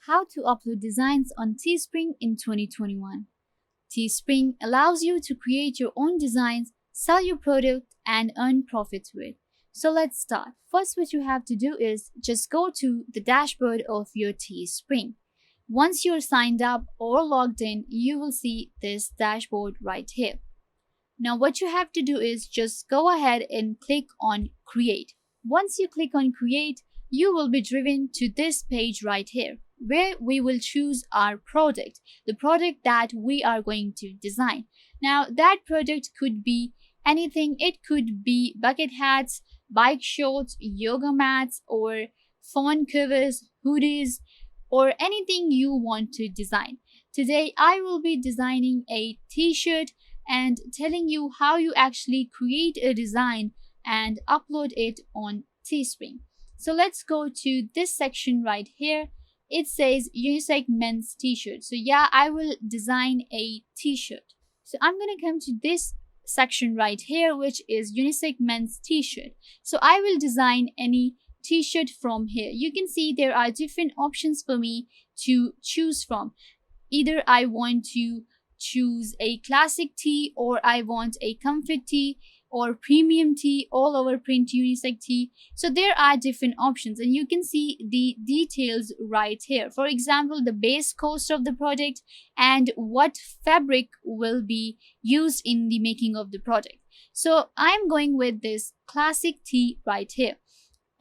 How to upload designs on Teespring in 2021. Teespring allows you to create your own designs, sell your product, and earn profits with. So let's start. First, what you have to do is just go to the dashboard of your Teespring. Once you're signed up or logged in, you will see this dashboard right here. Now, what you have to do is just go ahead and click on Create. Once you click on Create, you will be driven to this page right here, where we will choose our product, the product that we are going to design. Now, that product could be anything. It could be bucket hats, bike shorts, yoga mats, or phone covers, hoodies, or anything you want to design. Today, I will be designing a t-shirt and telling you how you actually create a design and upload it on Teespring. So let's go to this section right here. It says unisex men's t-shirt. So yeah, I will design a t-shirt. So I'm going to come to this section right here, which is unisex men's t-shirt. So I will design any t-shirt from here. You can see there are different options for me to choose from. Either I want to choose a classic tee, or I want a comfort tee, or premium tee, all over print unisex tee. So there are different options, and you can see the details right here. For example, the base cost of the product and what fabric will be used in the making of the product. So I'm going with this classic tee right here.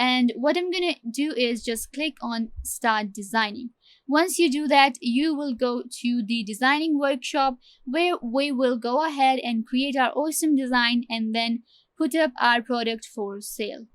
And what I'm gonna do is just click on Start Designing. Once you do that, you will go to the designing workshop, where we will go ahead and create our awesome design and then put up our product for sale.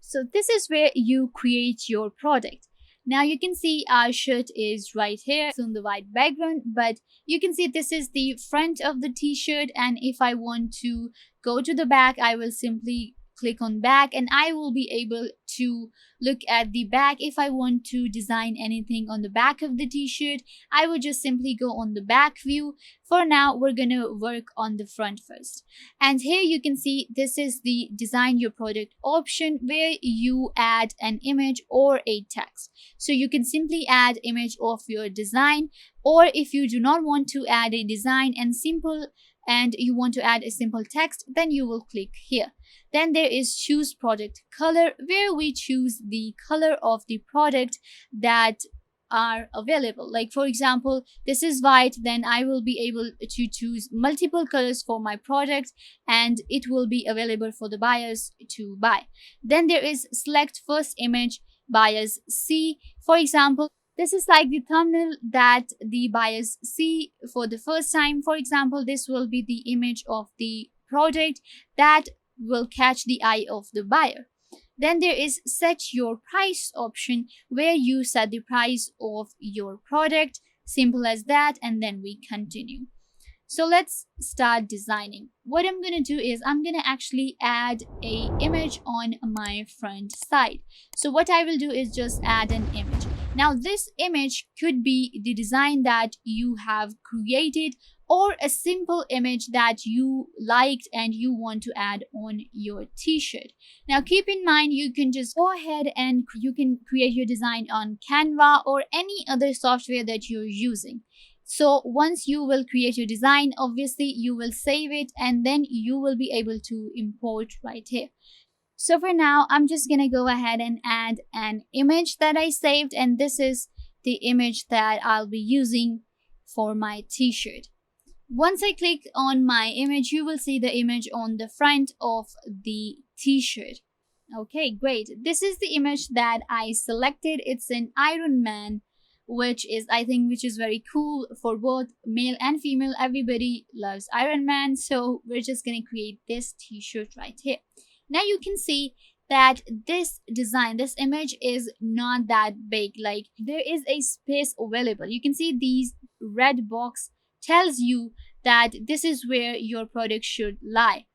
So this is where you create your product. Now you can see our shirt is right here. It's on the white background, but you can see this is the front of the t-shirt, and if I want to go to the back, I will simply click on back and I will be able to look at the back. If I want to design anything on the back of the t-shirt, I would just simply go on the back view. For now, we're gonna work on the front first. And here you can see this is the design your product option, where you add an image or a text. So you can simply add image of your design, or if you do not want to add a design and you want to add a simple text, then you will click here. Then there is choose product color, where we choose the color of the product that are available. Like for example, this is white, then I will be able to choose multiple colors for my product and it will be available for the buyers to buy. Then there is select first image buyers see. For example, this is like the thumbnail that the buyers see for the first time. For example, this will be the image of the product that will catch the eye of the buyer. Then there is set your price option, where you set the price of your product. Simple as that, and then we continue. So let's start designing. What I'm going to do is I'm going to actually add a image on my front side. So what I will do is just add an image. Now this image could be the design that you have created, or a simple image that you liked and you want to add on your t-shirt. Now keep in mind, you can just go ahead and you can create your design on Canva or any other software that you're using. So once you will create your design, obviously you will save it and then you will be able to import right here. So for now, I'm just gonna go ahead and add an image that I saved, and this is the image that I'll be using for my t-shirt. Once I click on my image, you will see the image on the front of the t-shirt. Okay, great. This is the image that I selected. It's an Iron Man, which is very cool for both male and female. Everybody loves Iron Man, so we're just gonna create this t-shirt right here. Now you can see that this design, this image is not that big. Like there is a space available. You can see these red box tells you that this is where your product should lie.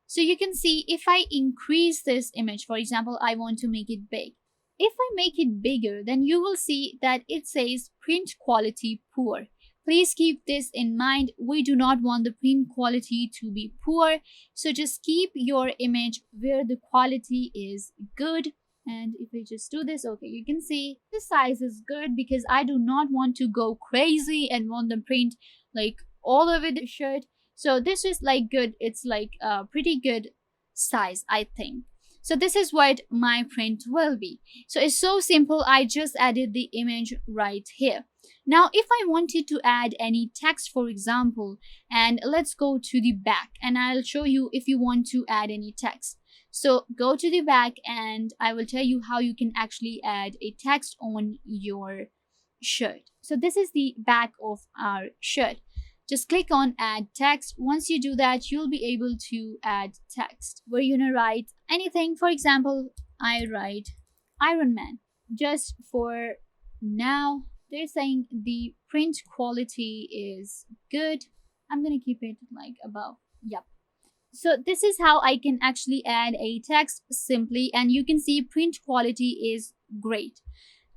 So you can see if I increase this image, for example, I want to make it big. If I make it bigger, then you will see that it says print quality poor. Please keep this in mind. We do not want the print quality to be poor. So just keep your image where the quality is good. And if we just do this, okay, you can see this size is good because I do not want to go crazy and want the print like all over the shirt. So this is like good. It's like a pretty good size, I think. So this is what my print will be. So it's so simple. I just added the image right here. Now, if I wanted to add any text, for example, and let's go to the back and I'll show you if you want to add any text. So go to the back and I will tell you how you can actually add a text on your shirt. So this is the back of our shirt. Just click on add text. Once you do that, you'll be able to add text. We're gonna write anything. For example, I write Iron Man. Just for now, they're saying the print quality is good. I'm gonna keep it like above. Yep. So this is how I can actually add a text simply, and you can see print quality is great.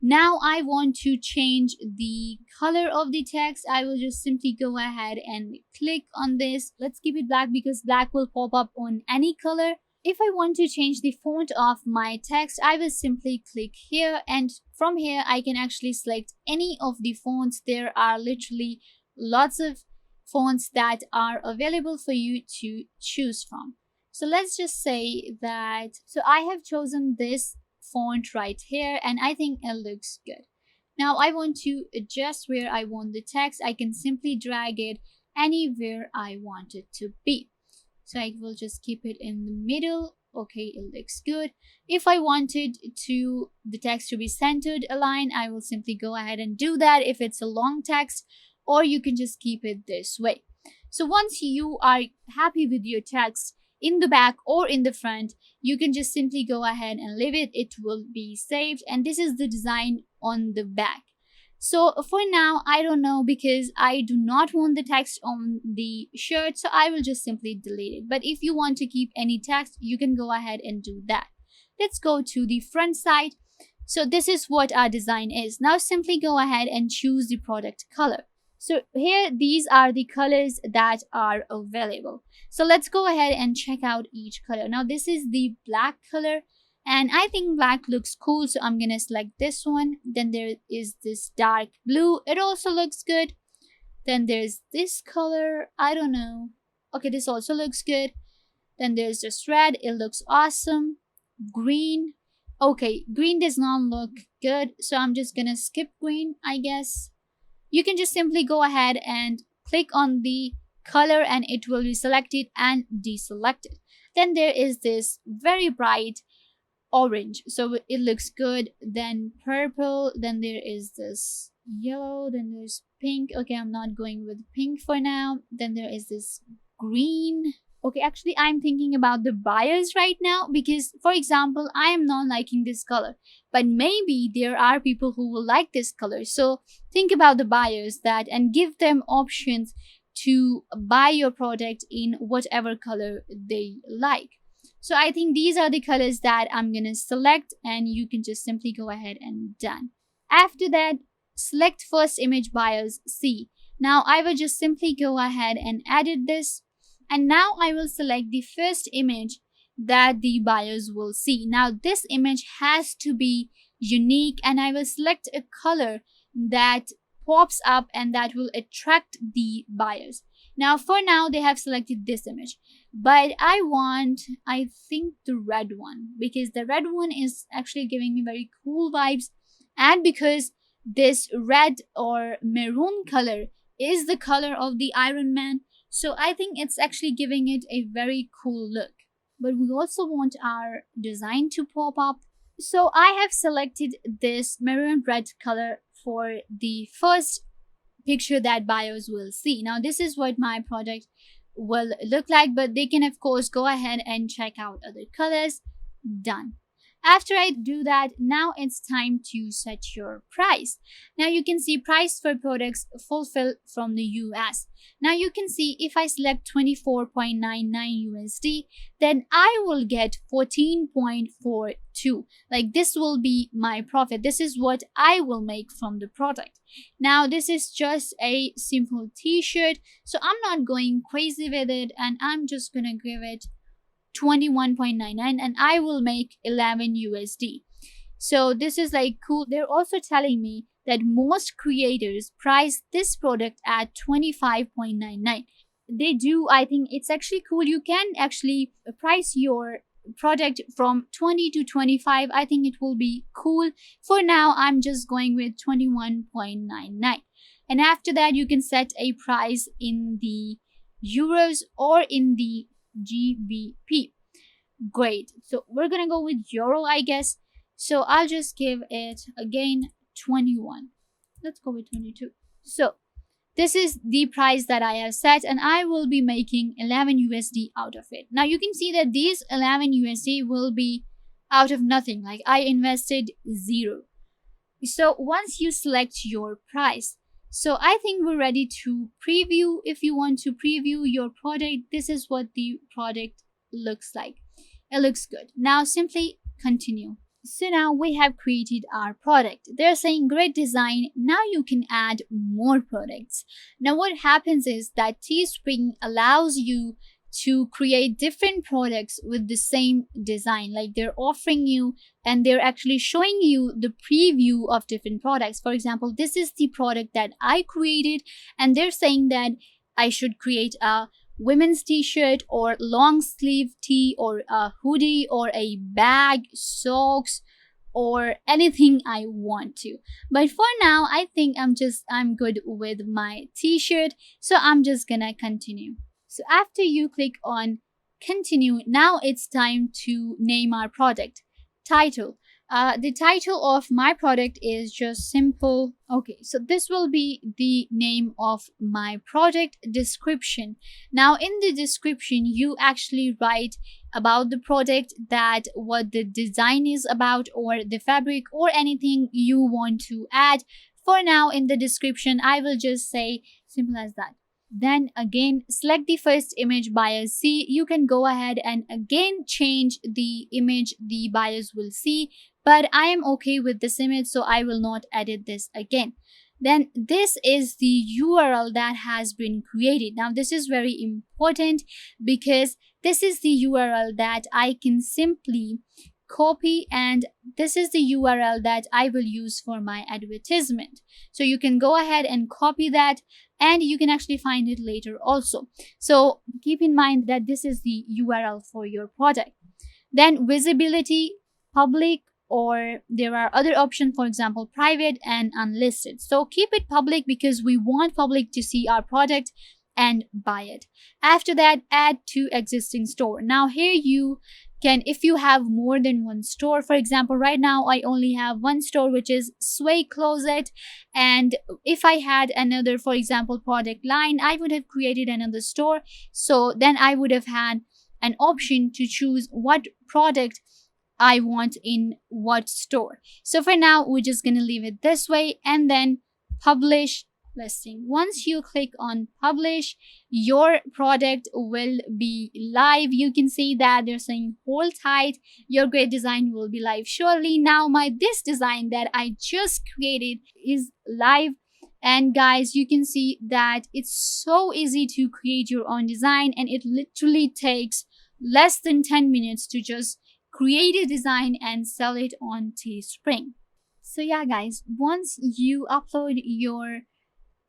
Now I want to change the color of the text. I will just simply go ahead and click on this. Let's keep it black because black will pop up on any color. If I want to change the font of my text, I will simply click here, and from here I can actually select any of the fonts. There are literally lots of fonts that are available for you to choose from. So let's just say that, so I have chosen this font right here and I think it looks good. Now I want to adjust where I want the text. I can simply drag it anywhere I want it to be. So I will just keep it in the middle. Okay, it looks good. If I wanted to the text to be centered aligned, I will simply go ahead and do that if it's a long text, or you can just keep it this way. So once you are happy with your text in the back or in the front, you can just simply go ahead and leave it. It will be saved, and this is the design on the back. So for now, I don't know because I do not want the text on the shirt, so I will just simply delete it. But if you want to keep any text, you can go ahead and do that. Let's go to the front side. So this is what our design is. Now simply go ahead and choose the product color. So here, these are the colors that are available. So let's go ahead and check out each color. Now this is the black color, and I think black looks cool, so I'm gonna select this one. Then there is this dark blue. It also looks good. Then there's this color. I don't know. Okay, this also looks good. Then there's this red. It looks awesome. Green. Okay, green does not look good, so I'm just gonna skip green, I guess. You can just simply go ahead and click on the color and it will be selected and deselected. Then there is this very bright orange, so it looks good. Then purple, then there is this yellow, then there's pink. Okay, I'm not going with pink for now. Then there is this green. Okay, actually I'm thinking about the buyers right now because, for example, I am not liking this color, but maybe there are people who will like this color. So think about the buyers that and give them options to buy your product in whatever color they like. So I think these are the colors that I'm gonna select, and you can just simply go ahead and done. After that, select first image buyers C. Now I will just simply go ahead and edit this, and now I will select the first image that the buyers will see. Now this image has to be unique, and I will select a color that pops up and that will attract the buyers. Now for now they have selected this image, but I think the red one, because the red one is actually giving me very cool vibes, and because this red or maroon color is the color of the Iron Man, so I think it's actually giving it a very cool look. But we also want our design to pop up, so I have selected this maroon red color for the first picture that buyers will see. Now this is what my product will look like, but they can of course go ahead and check out other colors. Done. After I do that, now it's time to set your price. Now you can see price for products fulfilled from the US. Now you can see if I select 24.99 USD, then I will get 14.42. Like this will be my profit. This is what I will make from the product. Now this is just a simple t-shirt, so I'm not going crazy with it, and I'm just gonna give it 21.99 and I will make 11 USD. So this is like cool. They're also telling me that most creators price this product at 25.99. They do. I think it's actually cool. You can actually price your product from 20 to 25. I think it will be cool. For now, I'm just going with 21.99. And after that, you can set a price in the euros or in the GBP. Great. So we're gonna go with euro, I guess. So I'll just give it again 21. Let's go with 22. So this is the price that I have set, and I will be making 11 USD out of it. Now you can see that these 11 USD will be out of nothing. Like I invested zero. So once you select your price, so I think we're ready to preview. If you want to preview your product, this is what the product looks like. It looks good. Now simply continue. So now we have created our product. They're saying great design. Now you can add more products. Now what happens is that Teespring allows you to create different products with the same design. Like they're offering you and they're actually showing you the preview of different products. For example, this is the product that I created, and they're saying that I should create a women's t-shirt or long sleeve tee or a hoodie or a bag, socks, or anything I want to. But for now, I think I'm good with my t-shirt, so I'm just gonna continue. So after you click on continue, now it's time to name our product. Title. The title of my product is just simple. Okay, so this will be the name of my product. Description. Now in the description, you actually write about the product, that what the design is about, or the fabric, or anything you want to add. For now, in the description, I will just say simple as that. Then again, select the first image buyers see. You can go ahead and again change the image the buyers will see, but I am okay with this image, so I will not edit this again. Then this is the URL that has been created. Now this is very important because this is the URL that I can simply copy, and this is the URL that I will use for my advertisement. So you can go ahead and copy that, and you can actually find it later also. So keep in mind that this is the URL for your product. Then visibility, public, or there are other options, for example, private and unlisted. So keep it public because we want public to see our product and buy it. After that, add to existing store. Now here you can, if you have more than one store, for example, right now I only have one store, which is Sway Closet, and if I had another, for example, product line, I would have created another store. So then I would have had an option to choose what product I want in what store. So for now, we're just gonna leave it this way, and then publish listing. Once you click on publish, your product will be live. You can see that they're saying hold tight, your great design will be live shortly. Now this design that I just created is live, and guys, you can see that it's so easy to create your own design, and it literally takes less than 10 minutes to just create a design and sell it on Teespring. So yeah guys, once you upload your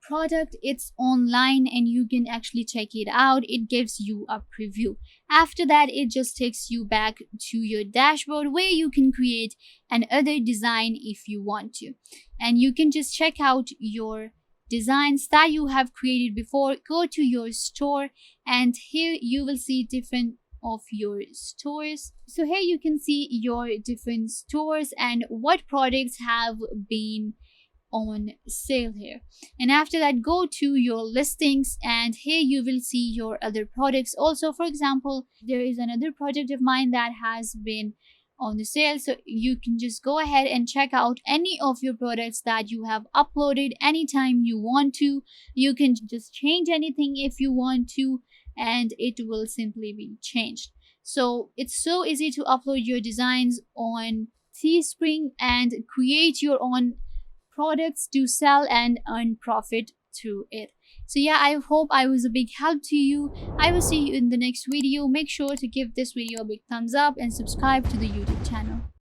product, it's online and you can actually check it out. It gives you a preview. After that, it just takes you back to your dashboard where you can create another design if you want to, and you can just check out your designs that you have created before. Go to your store, and here you will see different of your stores. So here you can see your different stores and what products have been on sale here. And after that, go to your listings, and here you will see your other products also. For example, there is another product of mine that has been on the sale, so you can just go ahead and check out any of your products that you have uploaded anytime you want to. You can just change anything if you want to, and it will simply be changed. So it's so easy to upload your designs on Teespring and create your own products to sell and earn profit through it. So yeah, I hope I was a big help to you. I will see you in the next video. Make sure to give this video a big thumbs up and subscribe to the YouTube channel.